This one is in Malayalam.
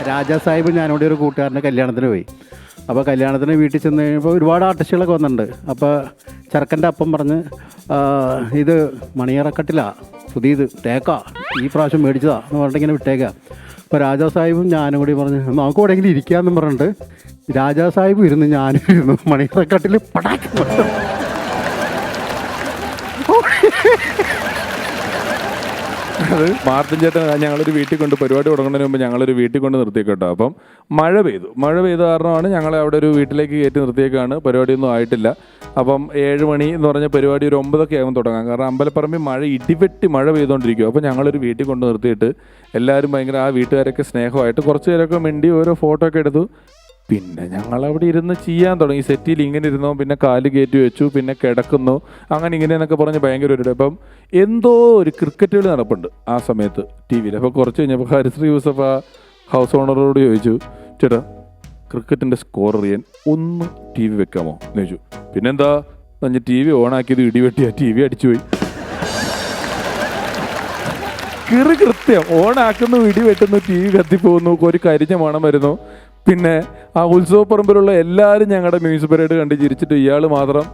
രാജാ സാഹിബ് ഞാനിവിടെ ഒരു കൂട്ടുകാരൻ്റെ കല്യാണത്തിന് പോയി. അപ്പോൾ കല്യാണത്തിന് വീട്ടിൽ ചെന്ന് കഴിയുമ്പോൾ ഒരുപാട് ആർട്ടിസ്റ്റുകളൊക്കെ വന്നിട്ടുണ്ട്. അപ്പോൾ ചെറുക്കൻ്റെ അപ്പം പറഞ്ഞ് ഇത് മണിയറക്കട്ടിലാ പുതിയത് തേക്കാ ഈ പ്രാവശ്യം മേടിച്ചതാ എന്ന് പറഞ്ഞിട്ട് ഇങ്ങനെ വിട്ടേക്കുക. അപ്പോൾ രാജാ സാഹിബും ഞാനും കൂടി പറഞ്ഞ് നമുക്ക് എവിടെയെങ്കിലും ഇരിക്കാമെന്നും പറഞ്ഞിട്ട് രാജാ സാഹിബ് ഇരുന്ന് ഞാനും ഇരുന്നു മണിയറക്കട്ടിൽ പടാക്കി. അത് മാർട്ടിൻ ചേട്ടൻ ഞങ്ങളൊരു വീട്ടിൽ കൊണ്ട് പരിപാടി തുടങ്ങുന്നതിന് മുമ്പ് ഞങ്ങളൊരു വീട്ടിൽ കൊണ്ട് നിർത്തിയേക്കട്ടോ. അപ്പം മഴ പെയ്ത കാരണമാണ് ഞങ്ങളെ അവിടെ ഒരു വീട്ടിലേക്ക് കയറ്റി നിർത്തിയേക്കാണ്. പരിപാടിയൊന്നും ആയിട്ടില്ല. അപ്പം 7 മണി എന്ന് പറഞ്ഞ പരിപാടി ഒരു 9 ആകുമ്പോൾ തുടങ്ങാം. കാരണം അമ്പലപ്പറമ്പിൽ ഇടിവെട്ടി മഴ പെയ്തുകൊണ്ടിരിക്കും. അപ്പോൾ ഞങ്ങളൊരു വീട്ടിൽ കൊണ്ട് നിർത്തിയിട്ട് എല്ലാവരും ഭയങ്കര ആ വീട്ടുകാരൊക്കെ സ്നേഹമായിട്ട് കുറച്ച് പേരൊക്കെ മിണ്ടി ഓരോ ഫോട്ടോ ഒക്കെ എടുത്തു. പിന്നെ ഞങ്ങളവിടെ ഇരുന്ന് ചെയ്യാൻ തുടങ്ങി. സെറ്റിൽ ഇങ്ങനെ ഇരുന്നോ, പിന്നെ കാല് കയറ്റി വെച്ചു, പിന്നെ കിടക്കുന്നു, അങ്ങനെ ഇങ്ങനെയെന്നൊക്കെ പറഞ്ഞ് ഭയങ്കര ഒരു. അപ്പം എന്തോ ഒരു ക്രിക്കറ്റ് കളി നടപ്പുണ്ട് ആ സമയത്ത് ടി വിയിൽ. അപ്പോൾ കുറച്ച് കഴിഞ്ഞപ്പോൾ ഹരിശ്രീ യൂസഫ് ആ ഹൗസ് ഓണറോട് ചോദിച്ചു, ചേട്ടാ ക്രിക്കറ്റിൻ്റെ സ്കോർ അറിയാൻ ഒന്ന് ടി വി വെക്കാമോ എന്ന് ചോദിച്ചു. പിന്നെന്താ പറഞ്ഞ് ടി വി ഓണാക്കിയത് ഇടിവെട്ടിയാ ടി വി അടിച്ചുപോയി. കൃത്യം ഓണാക്കുന്നു, ഇടിവെട്ടുന്നു, ടി വി കത്തിപ്പോകുന്നു, ഒരു കരിഞ്ഞ മണം വരുന്നു. പിന്നെ ആ ഉത്സവപ്പറമ്പിലുള്ള എല്ലാവരും ഞങ്ങളുടെ മ്യൂസിക് പരേഡ് കണ്ട് ചിരിച്ചിട്ട് ഇയാൾ മാത്രം